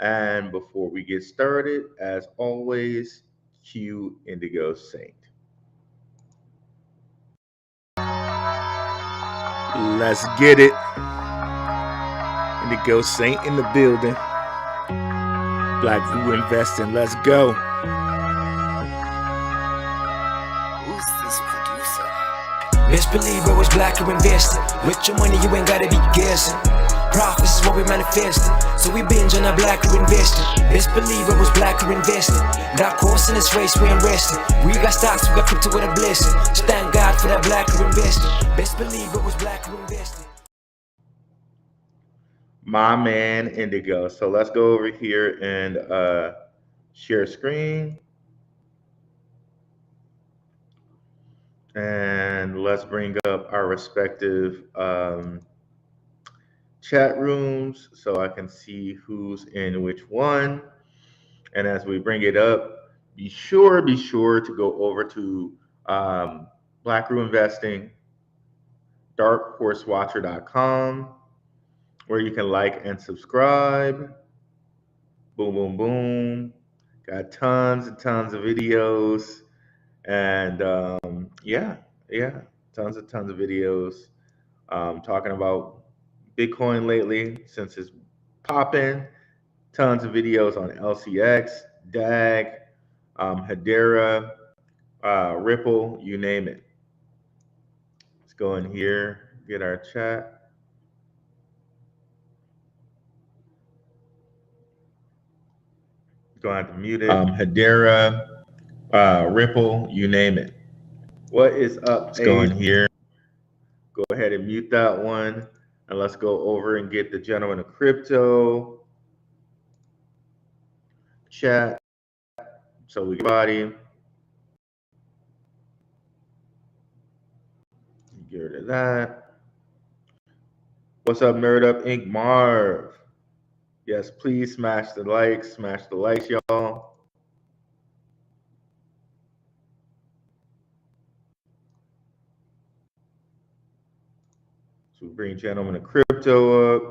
And before we get started, as always, cue Indigo Saint. Let's get it. Indigo Saint in the building. Blackrue investing. Let's go. Who's this producer? Best believe I was Blackrue investing. With your money, you ain't gotta be guessing. Profits is what we manifesting. So we binge on our Blackrue investing. Best believe I was Blackrue investing. That course in this race, we ain't resting. We got stocks, we got crypto with a blessing. So thank God for that Blackrue investing. Best believe I was Blackrue investing. My man Indigo. So let's go over here and share screen. And let's bring up our respective chat rooms so I can see who's in which one. And as we bring it up, be sure to go over to Blackrue Investing, darkhorsewatcher.com, where you can like and subscribe. Boom, boom, boom. Got tons and tons of videos. And yeah, tons of videos talking about Bitcoin lately since it's popping. Tons of videos on LCX, DAG, Hedera, Ripple, you name it. Let's go in here, get our chat. Going to have to mute it. Hedera, Ripple, you name it. What is up? Let's go in here. Go ahead and mute that one. And let's go over and get the gentleman of crypto chat. So we body. Get rid of that. What's up, Nerd Up Inc. Marv? Yes, please smash the likes, y'all. So we bring gentlemen of crypto up.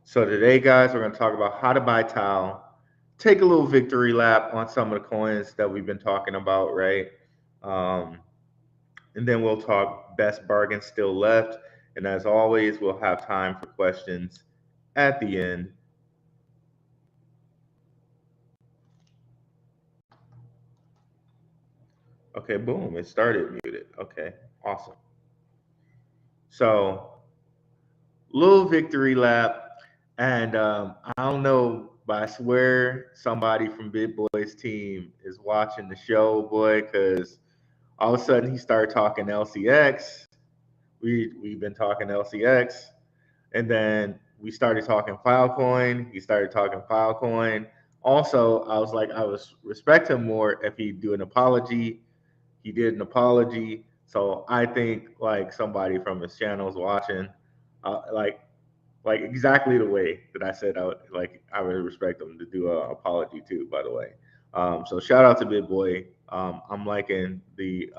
So today, guys, we're going to talk about how to buy Tau, take a little victory lap on some of the coins that we've been talking about, right? And then we'll talk best bargains still left. And as always, we'll have time for questions at the end. Okay, boom, it started muted. Okay, awesome. So, little victory lap. And I don't know, but I swear somebody from Big Boy's team is watching the show, boy, because all of a sudden he started talking LCX. We've been talking LCX, and then we started talking Filecoin. He started talking Filecoin. Also, I was like, I would respect him more if he'd do an apology. He did an apology, so I think like somebody from his channel is watching, like exactly the way that I said I would respect him to do an apology too. By the way, so shout out to Big Boy. I'm liking the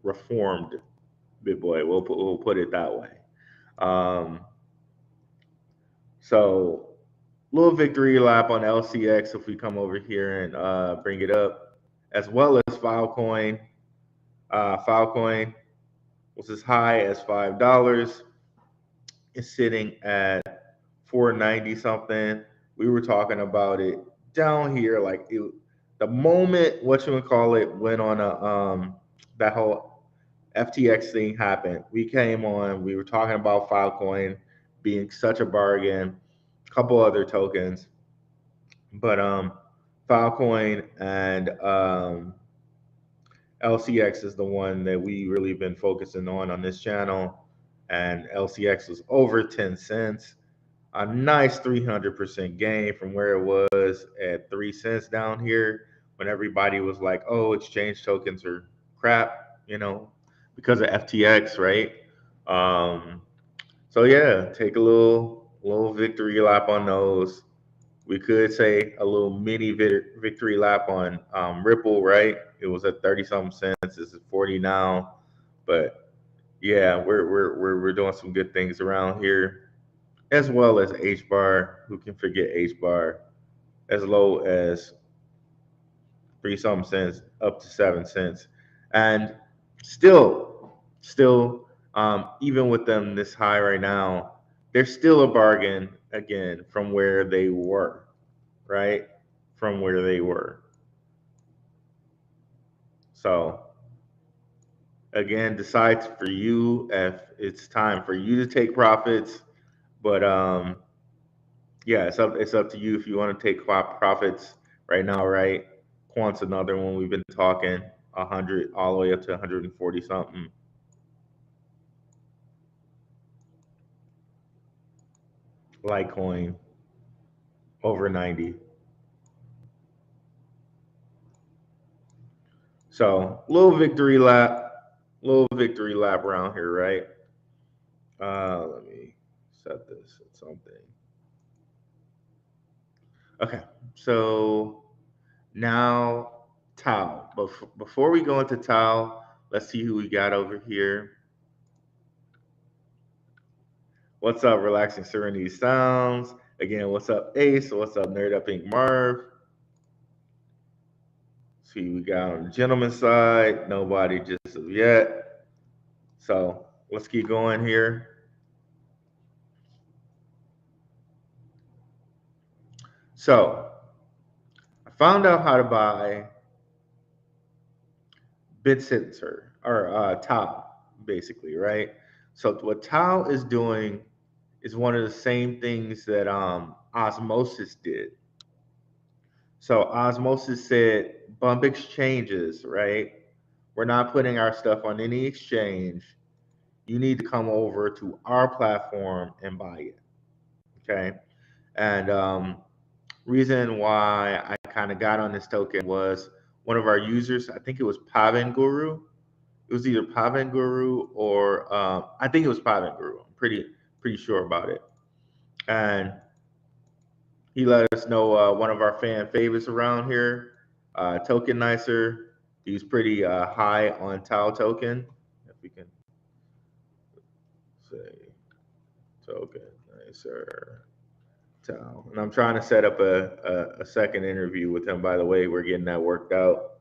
reformed Big Boy. We'll put it that way. So little victory lap on LCX if we come over here and bring it up, as well as Filecoin. Filecoin was as high as $5. It's sitting at 490 something. We were talking about it down here, like the moment what you would call it went on a that whole FTX thing happened. We came on. We were talking about Filecoin being such a bargain, a couple other tokens, but Filecoin and LCX is the one that we really been focusing on this channel, and LCX was over 10 cents. A nice 300% gain from where it was at 3 cents down here when everybody was like, oh, exchange tokens are crap, because of FTX, right? So yeah, take a little victory lap on those. We could say a little mini victory lap on Ripple, right? It was at 30 something cents. This is 40 now, but yeah, we're doing some good things around here, as well as H bar. Who can forget H bar? As low as 3 something cents up to 7 cents, and still, even with them this high right now, they're still a bargain again from where they were, right? From where they were. So again, decides for you if it's time for you to take profits. But yeah, it's up to you if you want to take profits right now, right? Quant's another one we've been talking 100 all the way up to 140 something. Litecoin over 90. So little victory lap around here, right? Let me set this at something. Okay, so now Tau. But before we go into Tau, let's see who we got over here. What's up, Relaxing Serenity Sounds? Again, what's up, Ace? What's up, Nerd Up Ink Marv? See, we got on the gentleman's side, nobody just of yet. So let's keep going here. So I found out how to buy bit sensor or Tau, basically, right? So what Tau is doing is one of the same things that Osmosis did. So Osmosis said, bump exchanges, right? We're not putting our stuff on any exchange. You need to come over to our platform and buy it. Okay. And reason why I kind of got on this token was one of our users, I think it was Pavan Guru. It was either Pavan Guru or I think it was Pavan Guru. I'm pretty sure about it. And he let us know one of our fan favorites around here, Token Nicer. He was pretty high on Tau token. If we can say Token Nicer Tau. And I'm trying to set up a second interview with him, by the way. We're getting that worked out.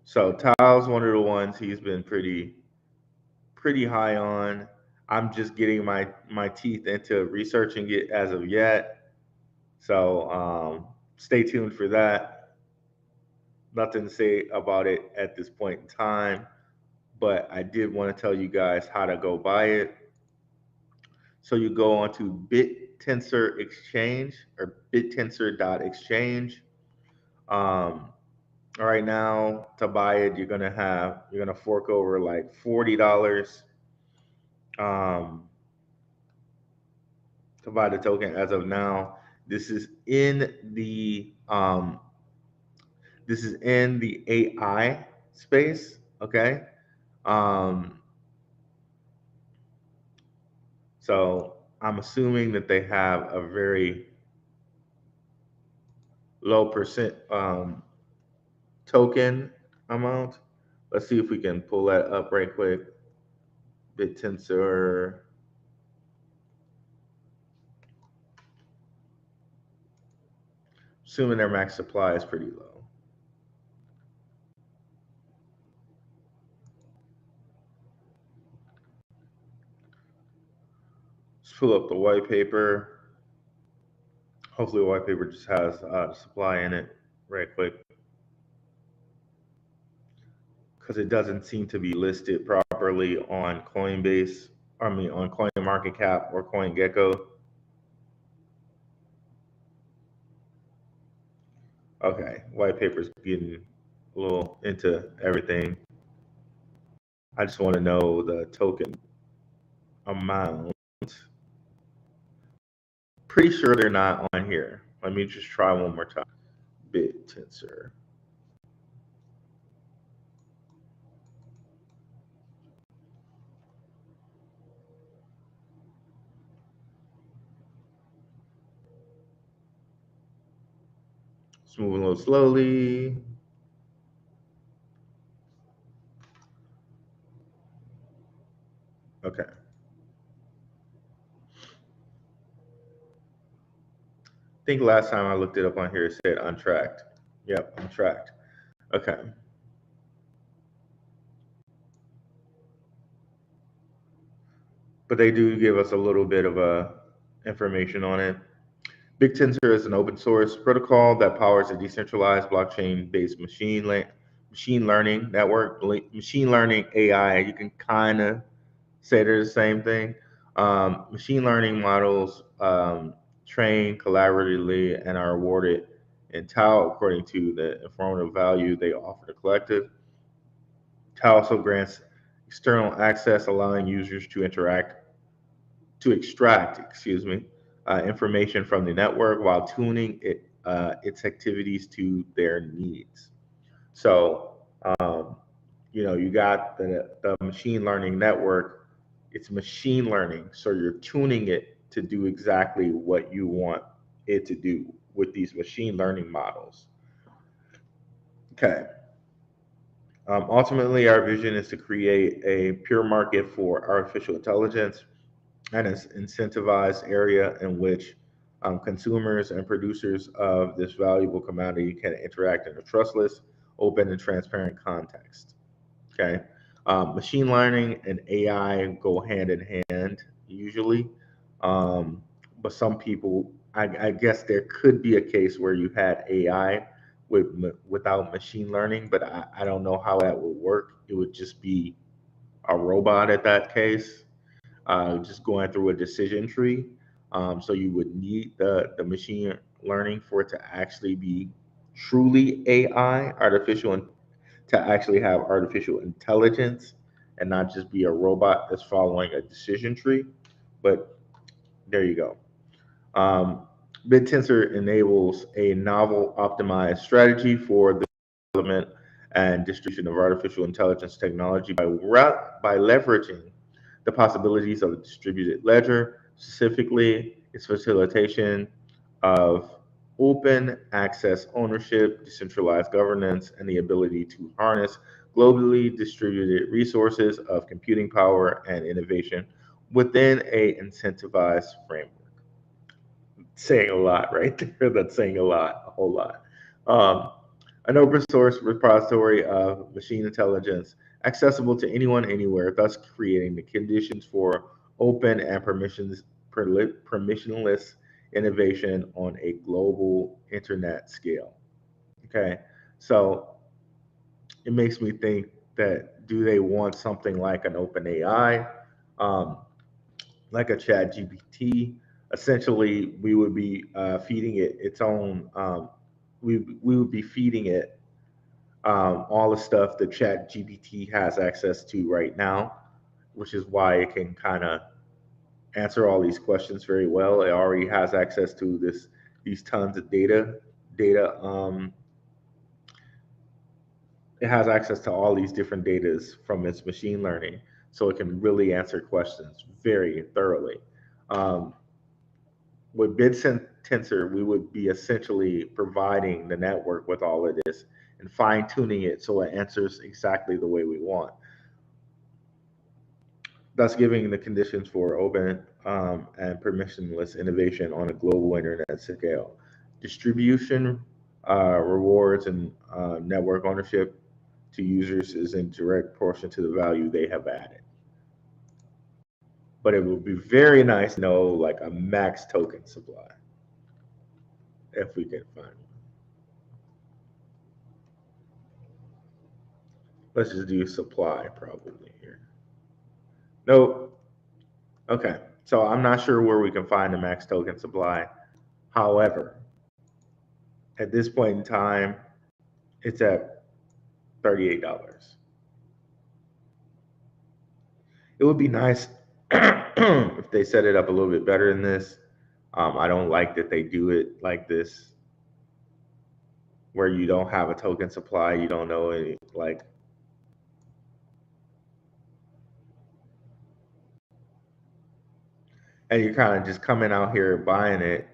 So Tau's one of the ones he's been pretty high on. I'm just getting my teeth into researching it as of yet. So stay tuned for that. Nothing to say about it at this point in time, but I did want to tell you guys how to go buy it. So you go onto BitTensor Exchange or bittensor.exchange. Right now to buy it, you're gonna fork over like $40 to buy the token as of now. This is in the AI space, okay? So I'm assuming that they have a very low percent token amount. Let's see if we can pull that up right quick. BitTensor. Assuming their max supply is pretty low. Let's pull up the white paper. Hopefully the white paper just has the supply in it right quick. Because it doesn't seem to be listed properly on Coinbase, on CoinMarketCap or CoinGecko. Okay, white paper's getting a little into everything. I just want to know the token amount. Pretty sure they're not on here. Let me just try one more time. BitTensor. It's moving a little slowly. Okay. I think last time I looked it up on here, it said untracked. Yep, untracked. Okay. But they do give us a little bit of information on it. Big Tensor is an open source protocol that powers a decentralized blockchain-based machine learning network. Machine learning AI, you can kind of say they're the same thing. Machine learning models train collaboratively and are awarded in tau according to the informative value they offer the collective. Tau also grants external access, allowing users to extract, information from the network while tuning its activities to their needs. So, you got the machine learning network. It's machine learning, so you're tuning it to do exactly what you want it to do with these machine learning models. Okay. Ultimately, our vision is to create a pure market for artificial intelligence and an incentivized area in which consumers and producers of this valuable commodity can interact in a trustless, open, and transparent context. Okay. Machine learning and AI go hand in hand usually. But some people, I guess there could be a case where you had AI without machine learning, but I don't know how that would work. It would just be a robot at that case, just going through a decision tree. So you would need the machine learning for it to actually be truly AI, to actually have artificial intelligence and not just be a robot that's following a decision tree. But there you go. Um, BitTensor enables a novel optimized strategy for the development and distribution of artificial intelligence technology by leveraging the possibilities of a distributed ledger, specifically its facilitation of open access ownership, decentralized governance, and the ability to harness globally distributed resources of computing power and innovation within a incentivized framework. Saying a lot right there. That's saying a lot, a whole lot. Um, an open source repository of machine intelligence accessible to anyone anywhere, thus creating the conditions for open and permissionless innovation on a global internet scale. Okay, so it makes me think that do they want something like an open AI, um, like a chat GPT? Essentially, we would be feeding it its own, we would be feeding it all the stuff that chat GPT has access to right now, which is why it can kind of answer all these questions very well. It already has access to these tons of data. It has access to all these different datas from its machine learning, so it can really answer questions very thoroughly. Um, with BitTensor, we would be essentially providing the network with all of this and fine tuning it so it answers exactly the way we want, thus giving the conditions for open and permissionless innovation on a global internet scale. Distribution, rewards, and network ownership to users is in direct proportion to the value they have added. But it would be very nice to know like a max token supply if we can find one. Let's just do supply probably here. Nope. Okay. So I'm not sure where we can find the max token supply. However, at this point in time, it's at $38. It would be nice if they set it up a little bit better than this. I don't like that they do it like this, where you don't have a token supply, you don't know any, like, and you're kind of just coming out here buying it,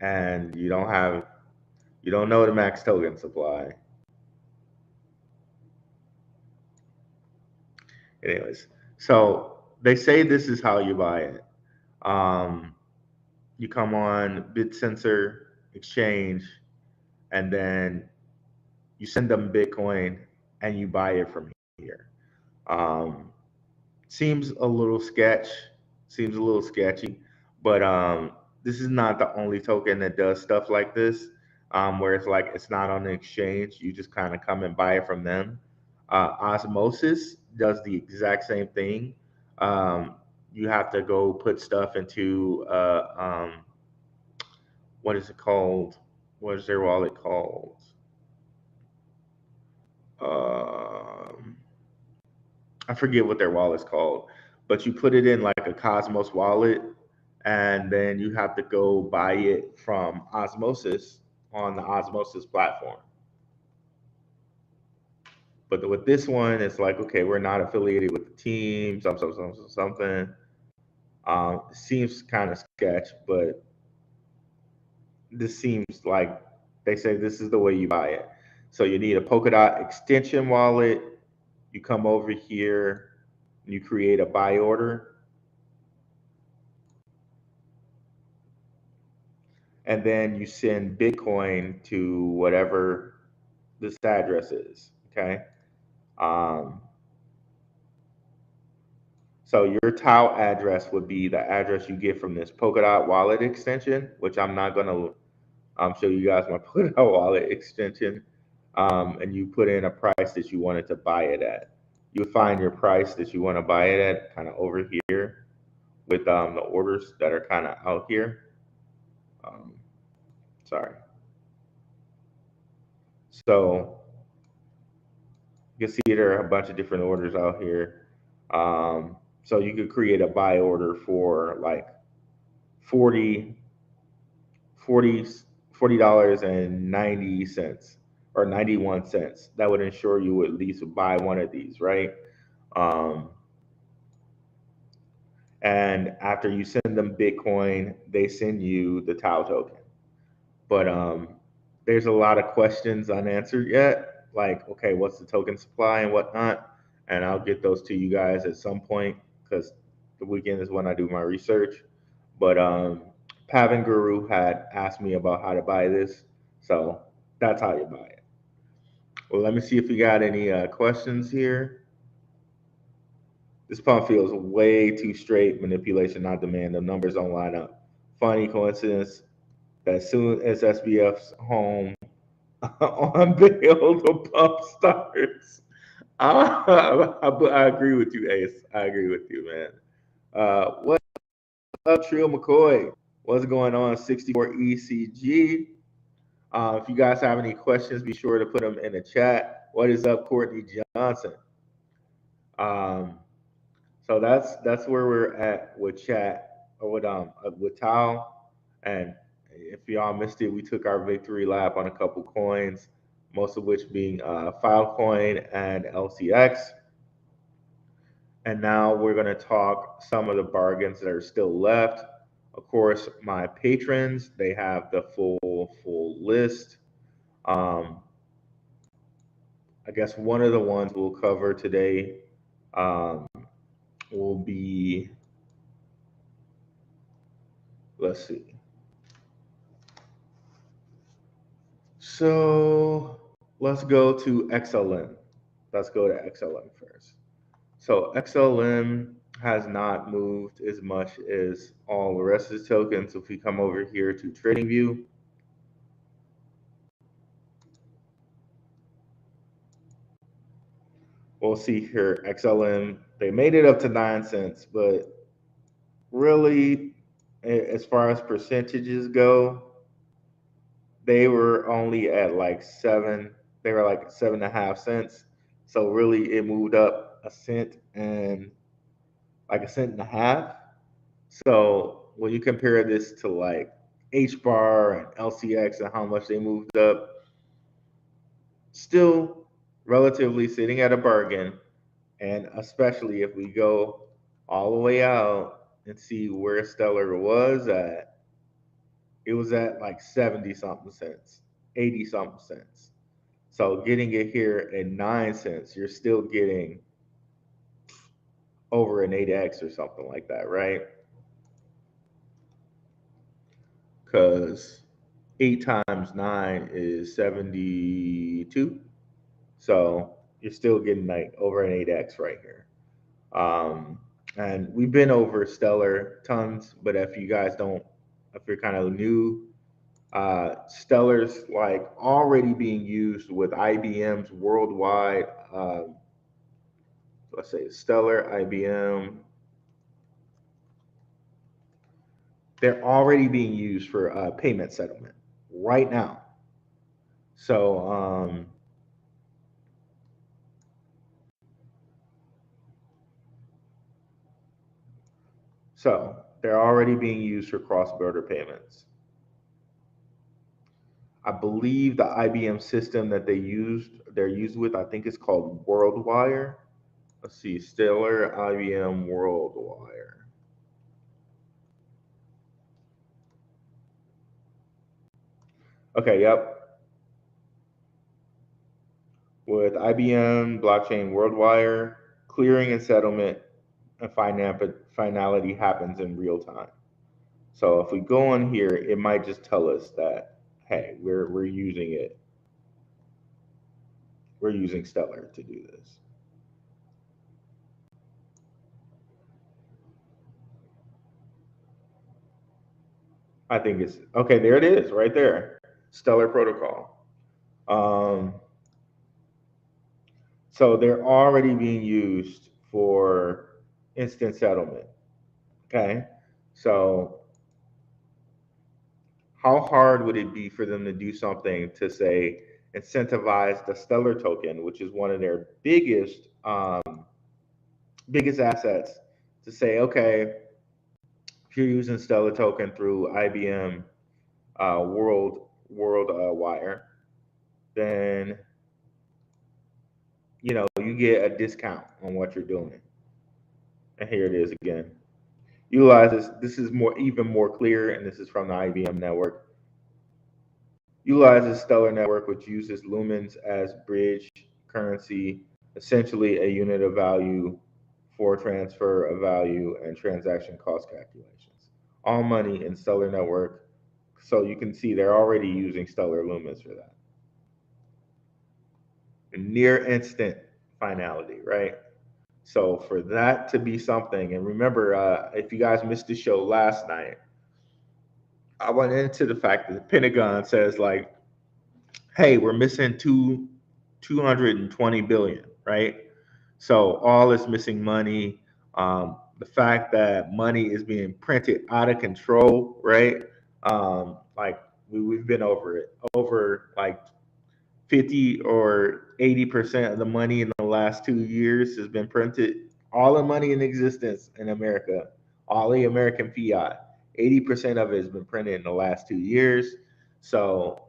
and you don't have You don't know the max token supply. Anyways, so they say this is how you buy it. Um, you come on Bit Sensor Exchange, and then you send them Bitcoin, and you buy it from here. Um, seems a little sketch, seems a little sketchy, but this is not the only token that does stuff like this, where it's like it's not on the exchange. You just kind of come and buy it from them. Osmosis does the exact same thing. Um, you have to go put stuff into what is it called? What is their wallet called? Um, I forget what their wallet's called, but you put it in like a Cosmos wallet, and then you have to go buy it from Osmosis on the Osmosis platform. But with this one, it's like, okay, we're not affiliated with the team, something. It seems kind of sketch, but this seems like they say this is the way you buy it. So you need a Polkadot extension wallet. You come over here, and you create a buy order, and then you send Bitcoin to whatever this address is. Okay. Um, so your Tau address would be the address you get from this Polkadot wallet extension, which I'm not going to show you guys my Polkadot wallet extension. And you put in a price that you wanted to buy it at. You find your price that you want to buy it at kind of over here with the orders that are kind of out here. Um, sorry. So you can see there are a bunch of different orders out here. So you could create a buy order for like 40 40 $40 and 90 cents or 91 cents. That would ensure you would at least buy one of these, right? Um, and after you send them Bitcoin, they send you the Tau token. But there's a lot of questions unanswered yet. Like, okay, what's the token supply and whatnot? And I'll get those to you guys at some point because the weekend is when I do my research. But Pavan Guru had asked me about how to buy this, so that's how you buy it. Well, let me see if we got any questions here. This pump feels way too straight. Manipulation, not demand. The numbers don't line up. Funny coincidence that as soon as SBF's home unveiled, the pump starts. I agree with you, Ace. I agree with you, man. What's up, Trill McCoy? What's going on, 64 ECG? If you guys have any questions, be sure to put them in the chat. What is up, Courtney Johnson? So that's where we're at with chat or with Tao. And if y'all missed it, we took our victory lap on a couple coins, most of which being Filecoin and LCX. And now we're going to talk some of the bargains that are still left. Of course, my patrons, they have the full list. I guess one of the ones we'll cover today will be, let's see. So let's go to XLM. Let's go to XLM first. So XLM has not moved as much as all the rest of the tokens. If we come over here to TradingView, we'll see here XLM, they made it up to 9 cents, but really, as far as percentages go, they were only at like 7, they were like 7.5 cents. So really it moved up a cent and like a cent and a half. So when you compare this to like H bar and LCX and how much they moved up, still relatively sitting at a bargain. And especially if we go all the way out and see where Stellar was at, it was at like 70 something cents. 80 something cents. So getting it here at 9 cents, you're still getting over an 8x or something like that, right? Because 8 times 9 is 72. So you're still getting like over an 8x right here. Um, and we've been over Stellar tons, but if you guys don't, if you're kind of new, Stellar's like already being used with IBM's worldwide. Let's say Stellar, IBM, they're already being used for payment settlement right now. So, they're already being used for cross-border payments. I believe the IBM system that they're used with, I think it's called WorldWire. Let's see, Stellar, IBM, WorldWire. Okay, yep. With IBM, blockchain, WorldWire, clearing and settlement and finality happens in real time. So if we go on here, it might just tell us that, hey, we're using it. We're using Stellar to do this. I think it's okay. There it is, right there. Stellar Protocol. Um, so they're already being used for instant settlement. Okay, so how hard would it be for them to do something to say incentivize the Stellar token, which is one of their biggest assets, to say, okay, if you're using Stellar token through IBM World Wire, then you get a discount on what you're doing. And here it is again. Utilize this. This is even more clear, and this is from the IBM network. Utilizes Stellar network, which uses lumens as bridge currency, essentially a unit of value for transfer of value and transaction cost calculations. All money in Stellar network. So you can see they're already using Stellar lumens for that. Near instant finality, right? So for that to be something, and remember, if you guys missed the show last night, I went into the fact that the Pentagon says like, hey, we're missing 220 billion, right? So all this missing money, the fact that money is being printed out of control, right? Like we've been over it, over like 50 or 80% of the money in the last 2 years has been printed. All the money in existence in America, all the American fiat, 80% of it has been printed in the last 2 years. So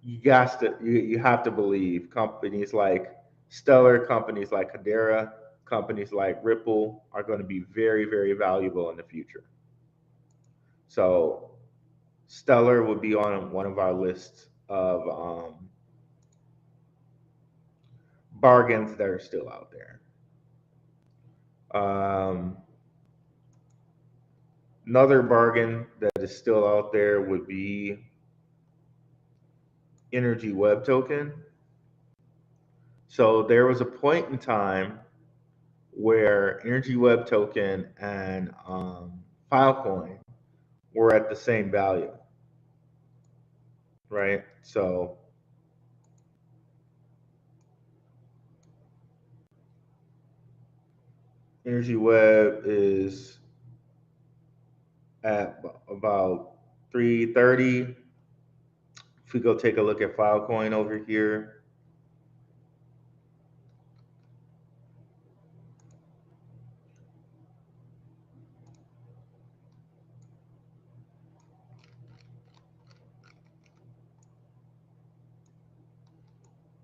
you have to believe companies like Stellar, companies like Hedera, companies like Ripple are going to be very, very valuable in the future. So Stellar would be on one of our lists of bargains that are still out there. Another bargain that is still out there would be Energy Web Token. So there was a point in time where Energy Web Token and Filecoin were at the same value, right? So Energy Web is at about 330. If we go take a look at Filecoin over here,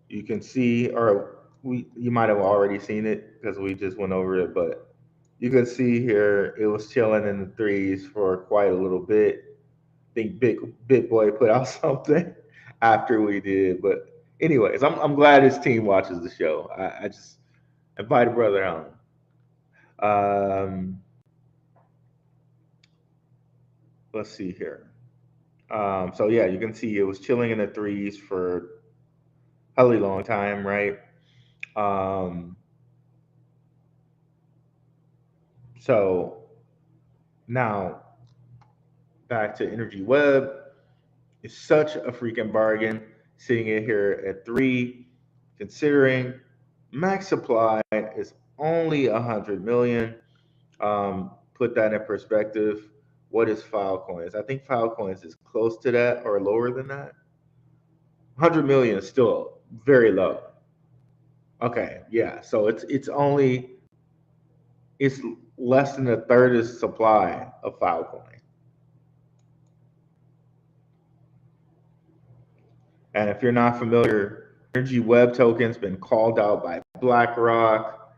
you can see, or you might have already seen it because we just went over it, but you can see here it was chilling in the threes for quite a little bit. I think BitBoy put out something. after we did. But anyways, I'm glad his team watches the show. I just invite a brother on. Um, let's see here. So yeah, you can see it was chilling in the threes for a really long time, right? Um, so now back to Energy Web. It's such a freaking bargain sitting in here at three, considering max supply is only 100 million. Put that in perspective. What is Filecoins? I think Filecoins is close to that or lower than that. 100 million is still very low. Okay, yeah. So it's less than a third of the supply of Filecoin. And if you're not familiar, Energy Web Token's been called out by BlackRock.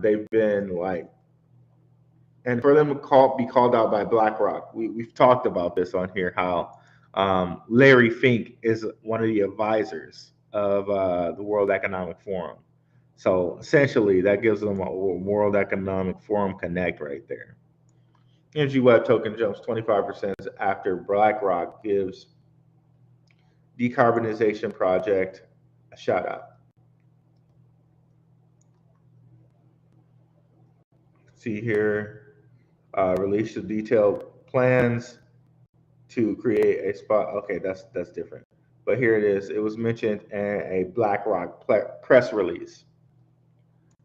They've been like, and for them to be called out by BlackRock, we've talked about this on here, how Larry Fink is one of the advisors of the World Economic Forum. So essentially, that gives them a World Economic Forum connect right there. Energy Web Token jumps 25% after BlackRock gives decarbonization project a shout out. See here, release the detailed plans to create a spot. Okay, that's different. But here it is. It was mentioned in a BlackRock press release.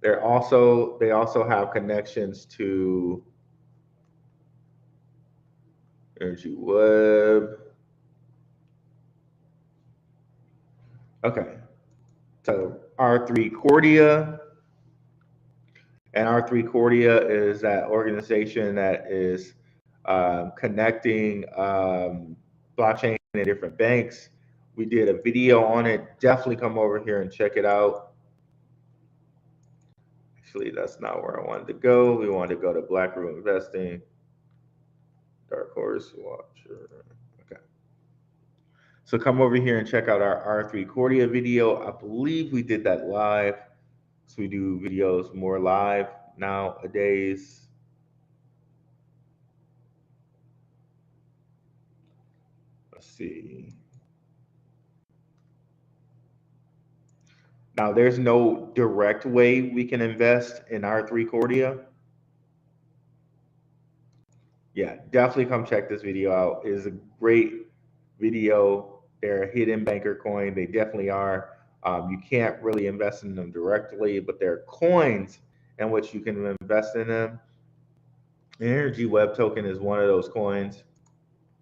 They also have connections to Energy Web. Okay, so R3 Cordia, and R3 Cordia is that organization that is connecting blockchain and different banks. We did a video on it. Definitely come over here and check it out. Actually, that's not where I wanted to go. We wanted to go to Blackrue Investing, Dark Horse Watcher. Okay. So come over here and check out our R3 Cordia video. I believe we did that live. So we do videos more live nowadays. Let's see. Now, there's no direct way we can invest in R3 Cordia. Yeah, definitely come check this video out. It is a great video. They're a hidden banker coin. They definitely are. You can't really invest in them directly, but they're coins in which you can invest in them. Energy Web Token is one of those coins,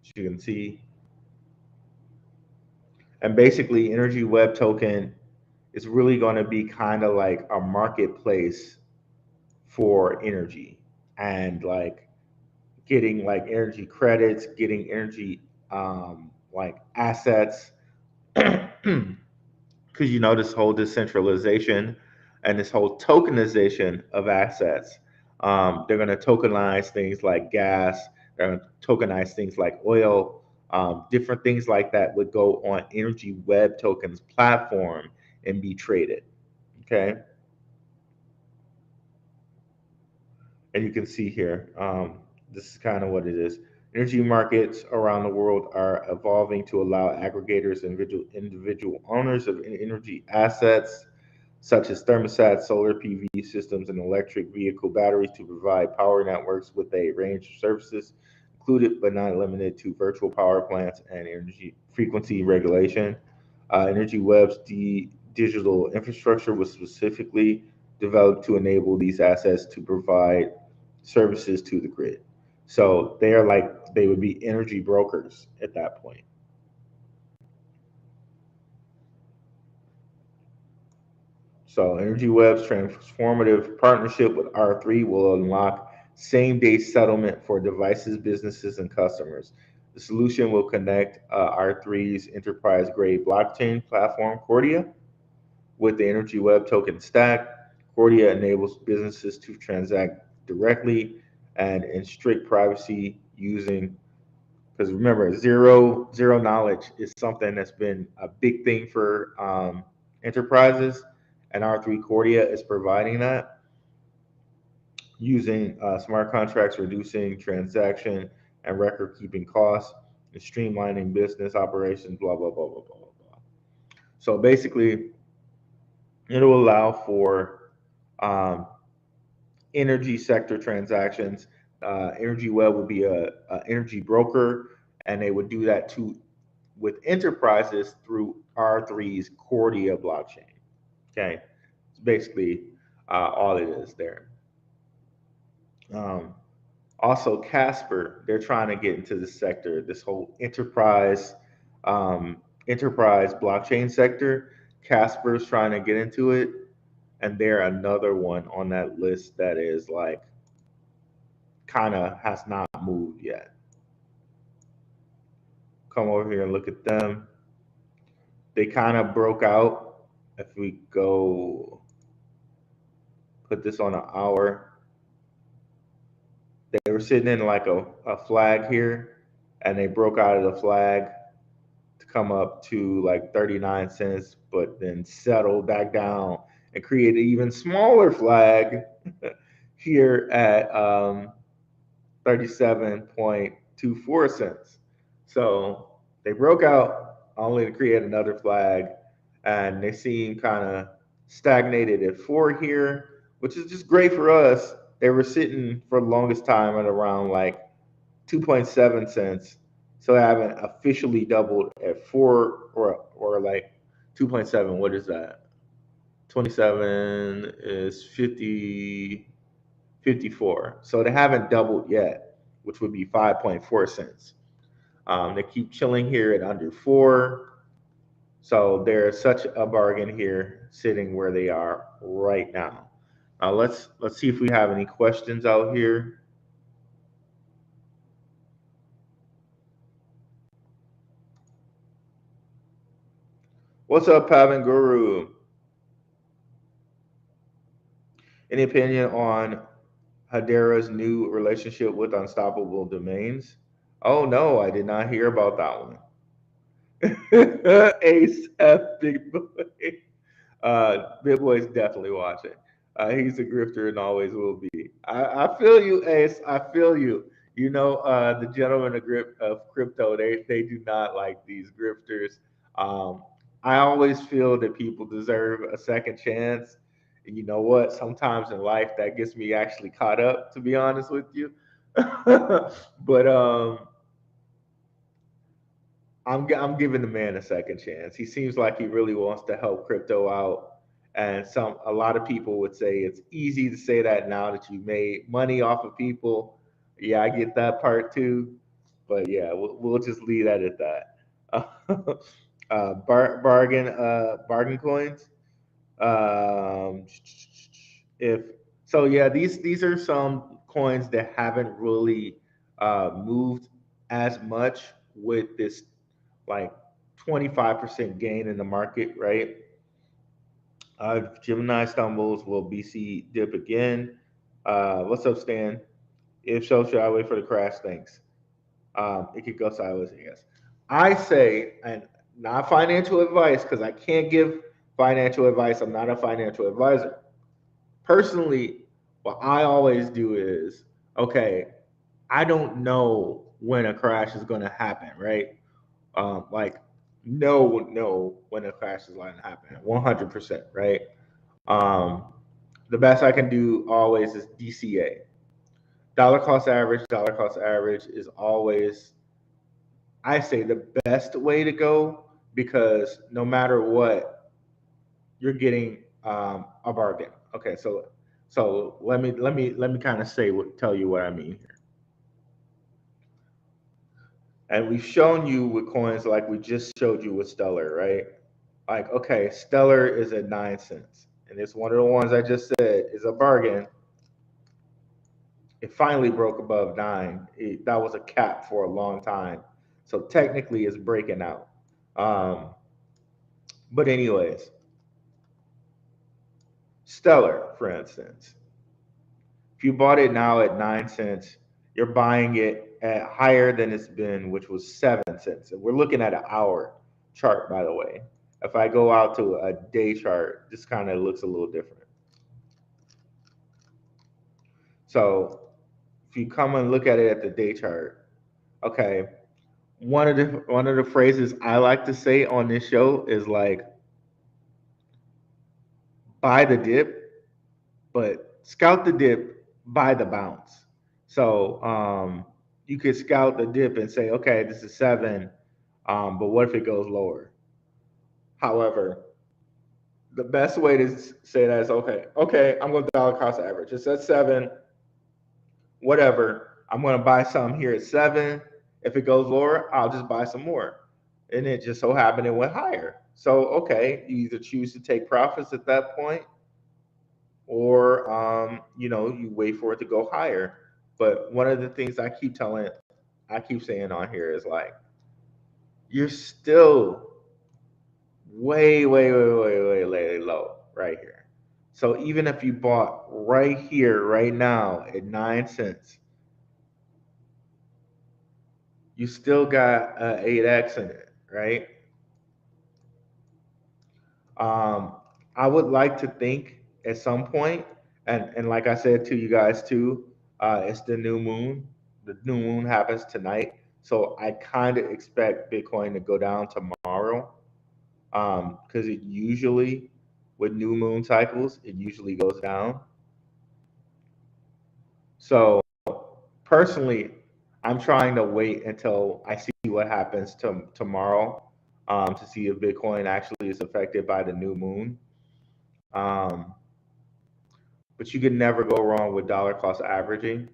as you can see. And basically, Energy Web Token is really going to be kind of like a marketplace for energy and like getting like energy credits, getting energy like assets. Because you know this whole decentralization and this whole tokenization of assets. They're going to tokenize things like gas. They're going to tokenize things like oil. Different things like that would go on Energy Web Tokens platform and be traded. Okay, and you can see here, this is kind of what it is. Energy markets around the world are evolving to allow aggregators and individual owners of energy assets such as thermostats, solar PV systems, and electric vehicle batteries to provide power networks with a range of services, included but not limited to virtual power plants and energy frequency regulation. Energy Web's digital infrastructure was specifically developed to enable these assets to provide services to the grid. So they are like, they would be energy brokers at that point. So Energy Web's transformative partnership with R3 will unlock same-day settlement for devices, businesses, and customers. The solution will connect R3's enterprise-grade blockchain platform, Cordia, with the Energy Web token stack. Cordia enables businesses to transact directly and in strict privacy using because remember, zero knowledge is something that's been a big thing for enterprises, and R3 Cordia is providing that using smart contracts, reducing transaction and record keeping costs, and streamlining business operations. Blah blah blah blah blah blah. So basically, it will allow for um, energy sector transactions. Energy Well would be a energy broker, and they would do that too with enterprises through R3's Cordia blockchain. Okay, it's basically all it is there. Um, Also, Casper, they're trying to get into the sector, this whole um, enterprise blockchain sector. Casper's trying to get into it, and they're another one on that list that is like kind of has not moved yet. Come over here and look at them. They kind of broke out. If we go put this on an hour, they were sitting in like a flag here, and they broke out of the flag to come up to like 39 cents, but then settle back down and create an even smaller flag here at 37.24 cents. So they broke out only to create another flag, and they seem kind of stagnated at 4 here, which is just great for us. They were sitting for the longest time at around like 2.7 cents. So they haven't officially doubled at 4 or like 2.7. What is that? 27 is 50, 54. So they haven't doubled yet, which would be 5.4 cents. They keep chilling here at under 4. So they're such a bargain here, sitting where they are right now. Now let's see if we have any questions out here. What's up, Pavan Guru? Any opinion on Hedera's new relationship with Unstoppable Domains? Oh no, I did not hear about that one. Ace F Big Boy. Big Boy's definitely watching. He's a grifter and always will be. I feel you, Ace. I feel you. You know, the gentlemen of crypto, they do not like these grifters. Um, I always feel that people deserve a second chance. And you know what? Sometimes in life, that gets me actually caught up, to be honest with you. But I'm giving the man a second chance. He seems like he really wants to help crypto out. And a lot of people would say it's easy to say that now that you made money off of people. Yeah, I get that part too. But yeah, we'll just leave that at that. Bargain coins. If so, yeah, these are some coins that haven't really moved as much with this like 25% gain in the market, right? If Gemini stumbles, will BC dip again? What's up, Stan? If so, should I wait for the crash? Thanks. It could go sideways, I guess. I say, and not financial advice, because I can't give financial advice. I'm not a financial advisor. Personally, what I always do is, okay, I don't know when a crash is going to happen, right? Like no when a crash is going to happen, 100%, right? Um, the best I can do always is DCA, dollar cost average. Dollar cost average is always, I say, the best way to go, because no matter what, you're getting a bargain. Okay, so let me kind of tell you what I mean here. And we've shown you with coins like we just showed you with Stellar, right? Like, okay, Stellar is at 9 cents, and it's one of the ones I just said is a bargain. It finally broke above 9. That was a cap for a long time, so technically it's breaking out. Um, but anyways, Stellar, for instance, if you bought it now at 9 cents, you're buying it at higher than it's been, which was 7 cents. And we're looking at an hour chart, by the way. If I go out to a day chart, this kind of looks a little different. So if you come and look at it at the day chart, okay, one of the phrases I like to say on this show is like buy the dip, but scout the dip, buy the bounce. So you could scout the dip and say, okay, this is 7, but what if it goes lower? However, the best way to say that is okay, I'm going to dollar cost average. It's at 7, whatever. I'm going to buy some here at 7. If it goes lower, I'll just buy some more. And it just so happened it went higher. So, okay, you either choose to take profits at that point or, you wait for it to go higher. But one of the things I keep saying on here is like, you're still way, way, way, way, way, way low right here. So even if you bought right here, right now at 9 cents, you still got 8x in it, right? Um, I would like to think at some point, and like I said to you guys too, it's the new moon. The new moon happens tonight, so I kind of expect Bitcoin to go down tomorrow, because it usually, with new moon cycles, it usually goes down. So personally, I'm trying to wait until I see what happens tomorrow, to see if Bitcoin actually is affected by the new moon. Um, but you can never go wrong with dollar cost averaging.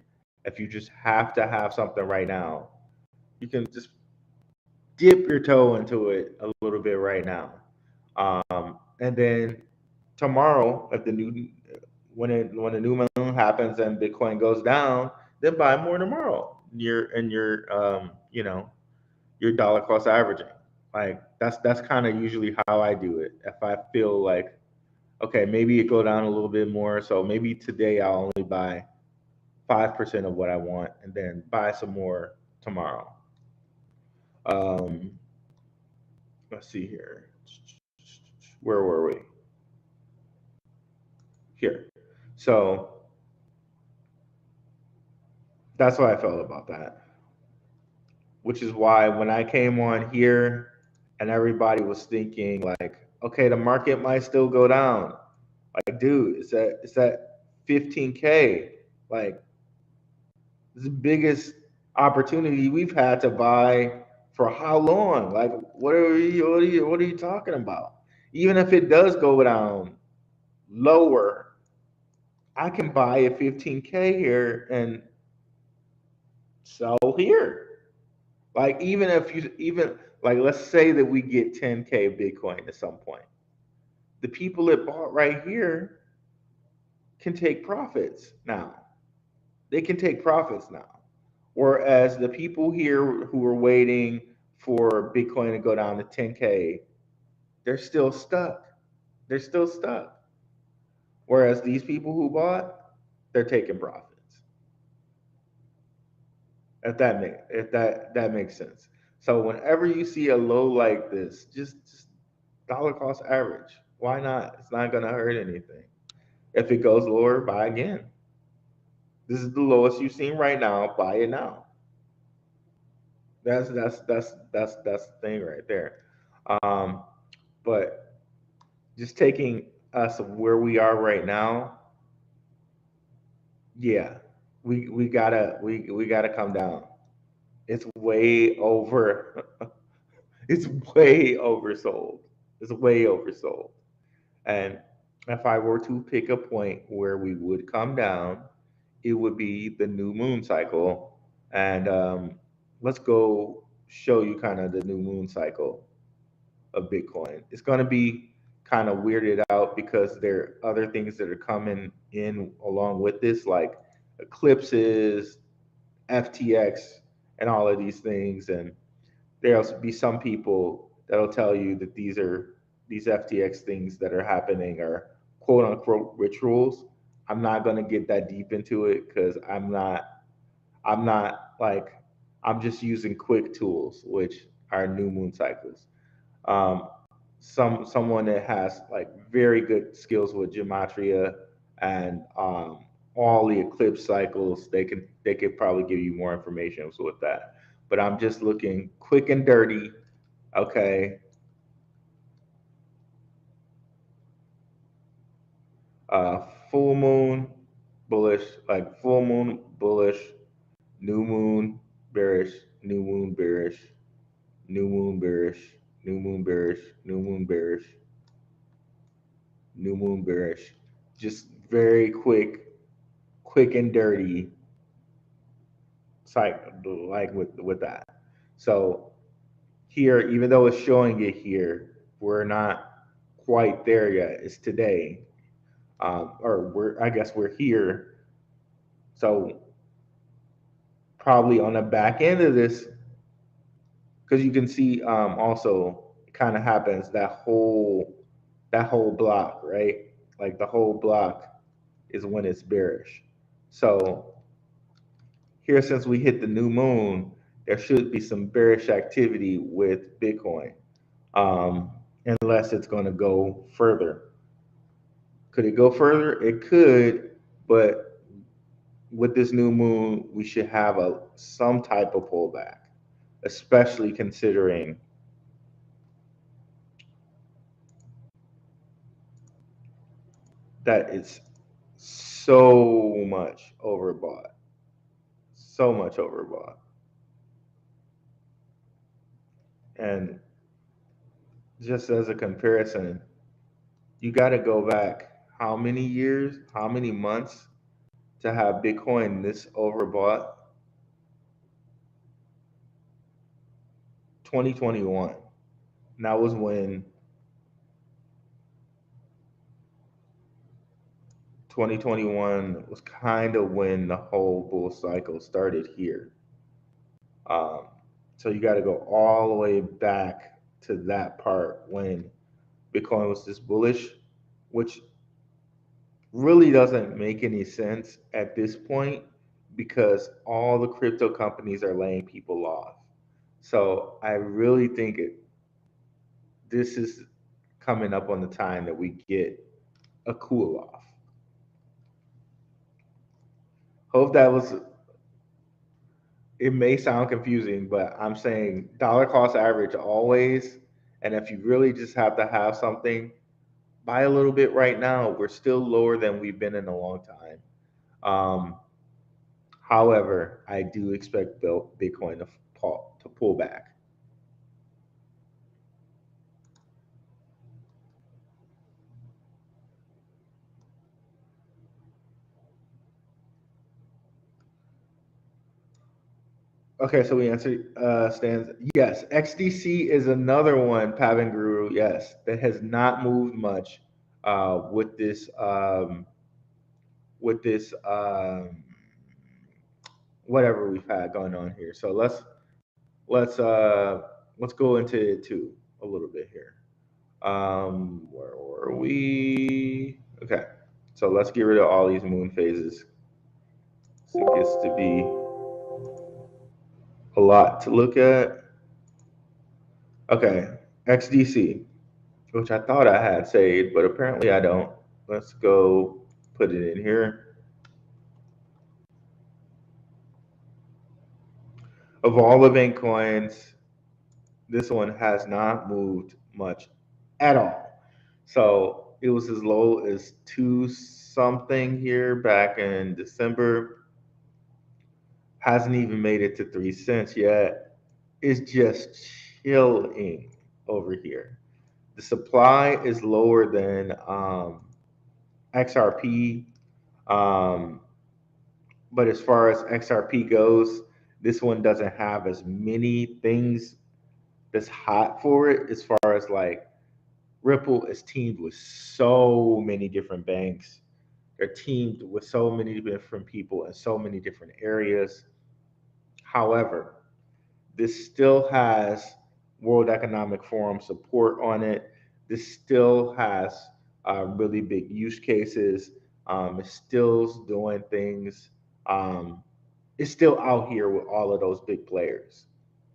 If you just have to have something right now, you can just dip your toe into it a little bit right now. And then tomorrow, if the new when the new moon happens and Bitcoin goes down, then buy more tomorrow. Your dollar cost averaging. Like that's kind of usually how I do it. If I feel like okay, maybe it go down a little bit more, so maybe today I'll only buy 5% of what I want, and then buy some more tomorrow. Um, let's see here. Where were we? Here. So that's what I felt about that. Which is why when I came on here and everybody was thinking like, okay, the market might still go down. Like, dude, it's at 15K. Like, it's the biggest opportunity we've had to buy for how long? Like, what are you talking about? Even if it does go down lower, I can buy at 15K here and sell here. Like even if you even like let's say that we get 10K Bitcoin at some point. The people that bought right here can take profits now. They can take profits now. Whereas the people here who are waiting for Bitcoin to go down to 10K, they're still stuck. They're still stuck. Whereas these people who bought, they're taking profits. If that makes sense. So whenever you see a low like this, just dollar cost average. Why not? It's not gonna hurt anything. If it goes lower, buy again. This is the lowest you've seen right now. Buy it now. That's the thing right there. Um, but just taking us where we are right now, yeah, we gotta come down. It's way over. It's way oversold. It's way oversold. And if I were to pick a point where we would come down, it would be the new moon cycle. And let's go show you kind of the new moon cycle of Bitcoin. It's going to be kind of weirded out because there are other things that are coming in along with this, like eclipses, FTX, and all of these things. And there'll be some people that'll tell you that these FTX things that are happening are quote unquote rituals. I'm not going to get that deep into it because I'm not like I'm just using quick tools, which are new moon cycles. Um, someone that has like very good skills with gematria and all the eclipse cycles, they could probably give you more information with that. But I'm just looking quick and dirty. Okay, full moon bullish, like full moon bullish, new moon bearish, new moon bearish, new moon bearish, new moon bearish, new moon bearish, new moon bearish. Just very quick and dirty cycle, like with that. So here, even though it's showing it here, we're not quite there yet. It's today, or I guess we're here. So probably on the back end of this, because you can see also it kind of happens that whole block, right? Like the whole block is when it's bearish. So here, since we hit the new moon, there should be some bearish activity with Bitcoin, um, unless it's going to go further. Could it go further? It could, but with this new moon, we should have some type of pullback, especially considering that it's so much overbought, so much overbought. And just as a comparison, you got to go back how many years, how many months to have Bitcoin this overbought? 2021. And that was when 2021 was kind of when the whole bull cycle started here. Um, so you got to go all the way back to that part when Bitcoin was this bullish, which really doesn't make any sense at this point because all the crypto companies are laying people off. So I really think this is coming up on the time that we get a cool off. Hope that was, it may sound confusing, but I'm saying dollar cost average always. And if you really just have to have something, buy a little bit right now. We're still lower than we've been in a long time. Um, However, I do expect Bitcoin to pull back. Okay, so we answered stands. Yes, XDC is another one, Pavanguru, yes, that has not moved much with this whatever we've had going on here. So let's let's go into it too a little bit here. Where were we? Okay, so let's get rid of all these moon phases. So it gets to be a lot to look at. Okay, XDC, which I thought I had saved, but apparently I don't. Let's go put it in here. Of all the bank coins, this one has not moved much at all. So it was as low as 2 something here back in December. Hasn't even made it to 3 cents yet. It's just chilling over here. The supply is lower than XRP. Um, but as far as XRP goes, this one doesn't have as many things that's hot for it. As far as like Ripple is teamed with so many different banks. They're teamed with so many different people in so many different areas. However, this still has World Economic Forum support on it. This still has really big use cases. It's still doing things. Um, It's still out here with all of those big players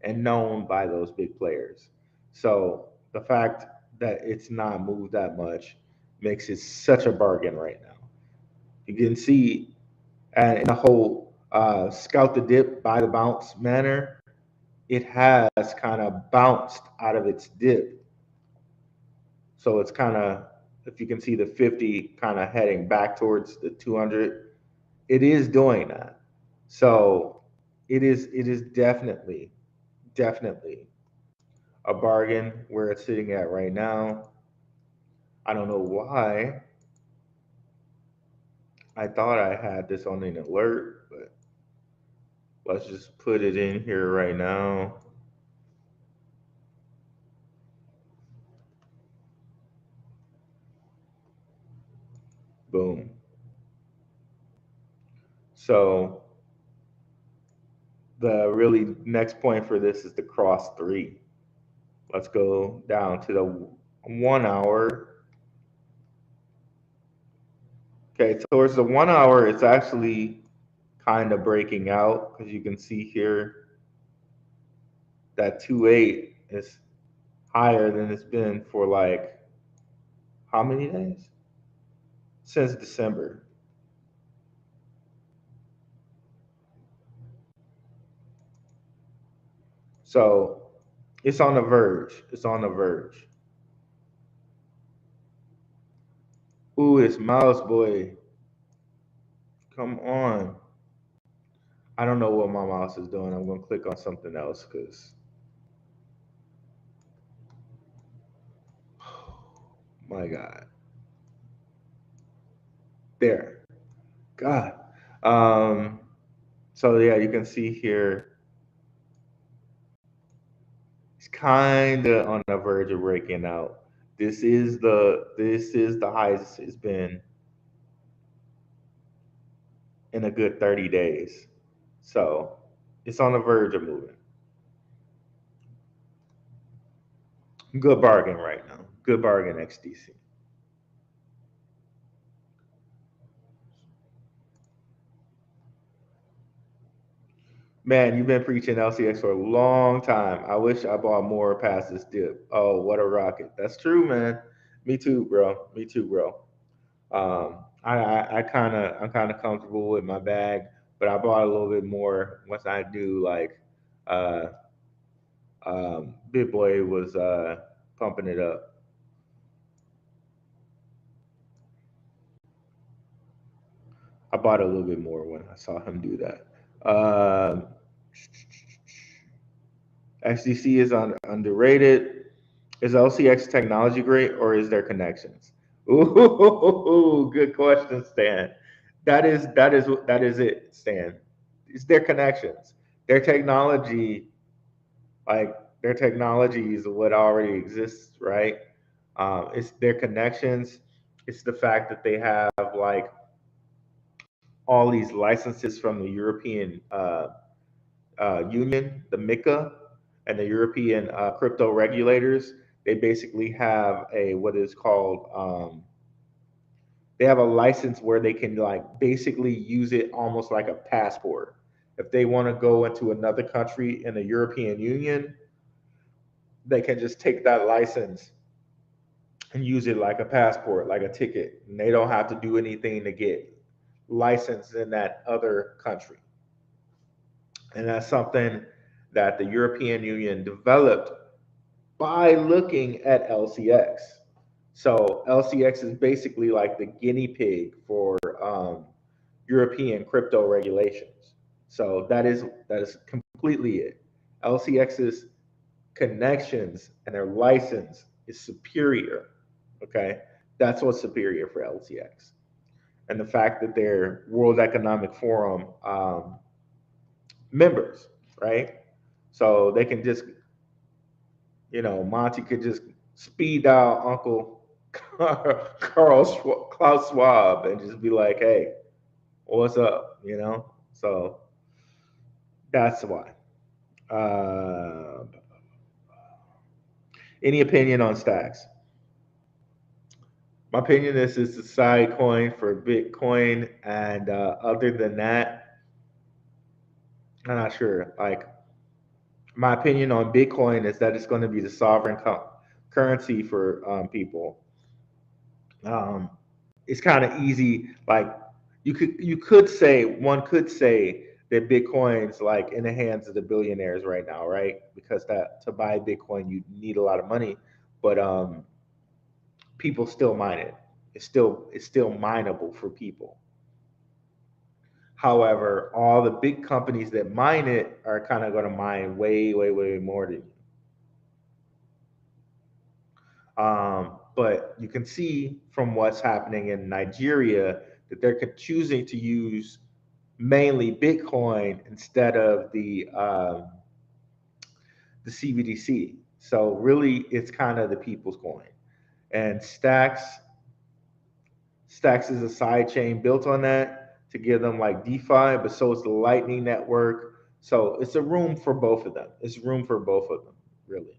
and known by those big players. So the fact that it's not moved that much makes it such a bargain right now. You can see in the whole scout the dip, buy the bounce manner, it has kind of bounced out of its dip. So it's kind of, if you can see the 50 kind of heading back towards the 200, it is doing that. So it is definitely a bargain where it's sitting at right now. I don't know why. I thought I had this on an alert, but let's just put it in here right now. Boom. So the really next point for this is the cross three. Let's go down to the 1 hour. Okay, towards the 1 hour, it's actually kind of breaking out because you can see here that 2.8 is higher than it's been for like how many days? Since December. So it's on the verge. It's on the verge. Ooh, it's mouse boy. Come on. I don't know what my mouse is doing. I'm gonna click on something else because my God. There. God. Um, so yeah, you can see here it's kind of on the verge of breaking out. This is the highest it's been in a good 30 days. So it's on the verge of moving. Good bargain right now. Good bargain, XDC. Man, you've been preaching LCX for a long time. I wish I bought more past this dip. Oh, what a rocket. That's true, man. Me too, bro. Me too, bro. I'm kind of comfortable with my bag, but I bought a little bit more once I knew like uh, Big Boy was pumping it up. I bought a little bit more when I saw him do that. XDC is underrated. Is LCX technology great or is there connections? Ooh, good question, Stan. That is it, Stan. It's their connections. Their technology, like their technology is what already exists, right? It's their connections. It's the fact that they have like all these licenses from the European Union, the MiCA, and the European crypto regulators. They basically have a what is called they have a license where they can like basically use it almost like a passport. If they want to go into another country in the European Union, they can just take that license and use it like a passport, like a ticket. And they don't have to do anything to get licensed in that other country. And that's something that the European Union developed by looking at LCX. So LCX is basically like the guinea pig for European crypto regulations. So that is completely it. LCX's connections and their license is superior. Okay, that's what's superior for LCX, and the fact that they're World Economic Forum members, right? So they can just, Monty could just speed dial Uncle Klaus Schwab and just be like, "Hey, what's up?" So that's why. Uh, any opinion on stacks? My opinion is it's a side coin for Bitcoin, and other than that, I'm not sure. Like my opinion on Bitcoin is that it's going to be the sovereign currency for people. Um, it's kind of easy. Like you could say one could say that Bitcoin's like in the hands of the billionaires right now, right? Because that to buy Bitcoin you need a lot of money, but people still mine it. It's still mineable for people. However, all the big companies that mine it are kind of going to mine way, way, way more than you. But you can see from what's happening in Nigeria that they're choosing to use mainly Bitcoin instead of the CBDC. So really, it's kind of the people's coin. And Stacks is a side chain built on that to give them like DeFi, but so is the Lightning Network. So it's a room for both of them. It's room for both of them, really.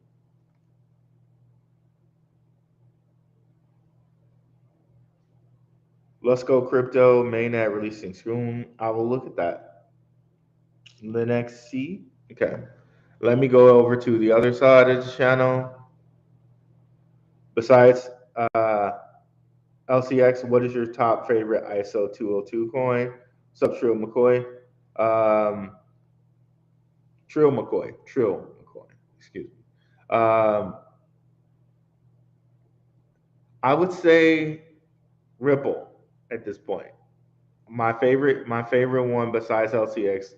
Let's go crypto mainnet releasing soon. I will look at that. Linux C. Okay. Let me go over to the other side of the channel. Besides LCX, what is your top favorite ISO 202 coin? What's up, Trill McCoy? Um, Trill McCoy, excuse me. I would say Ripple at this point. My favorite one besides LCX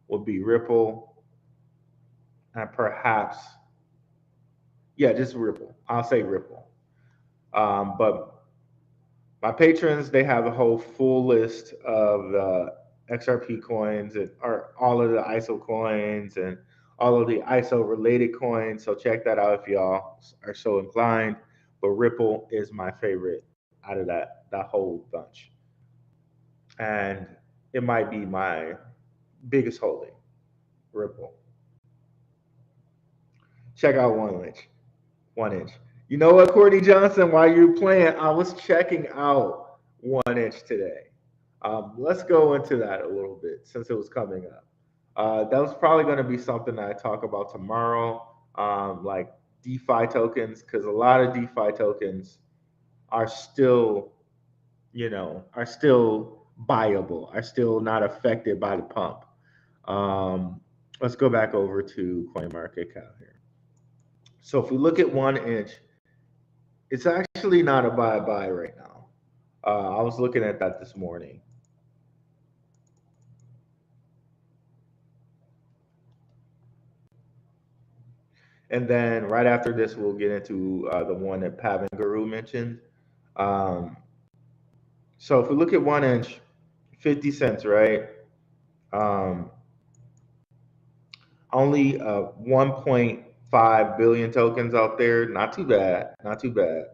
would be Ripple, and perhaps yeah, just Ripple. I'll say Ripple. But my patrons, they have a whole full list of XRP coins and or all of the ISO coins and all of the ISO related coins. So check that out if y'all are so inclined. But Ripple is my favorite out of that whole bunch, and it might be my biggest holding. Ripple. Check out 1inch. 1inch. You know what, Courtney Johnson? While you're playing, I was checking out 1inch today. Let's go into that a little bit since it was coming up. That was probably going to be something that I talk about tomorrow, like DeFi tokens, because a lot of DeFi tokens are still, are still buyable, are still not affected by the pump. Let's go back over to CoinMarketCap here. So if we look at 1inch, it's actually not a buy right now. I was looking at that this morning. And then right after this, we'll get into the one that Pavan Guru mentioned. Um, so if we look at 1inch, 50 cents, right? Um, only 1.5 billion tokens out there. Not too bad. Not too bad.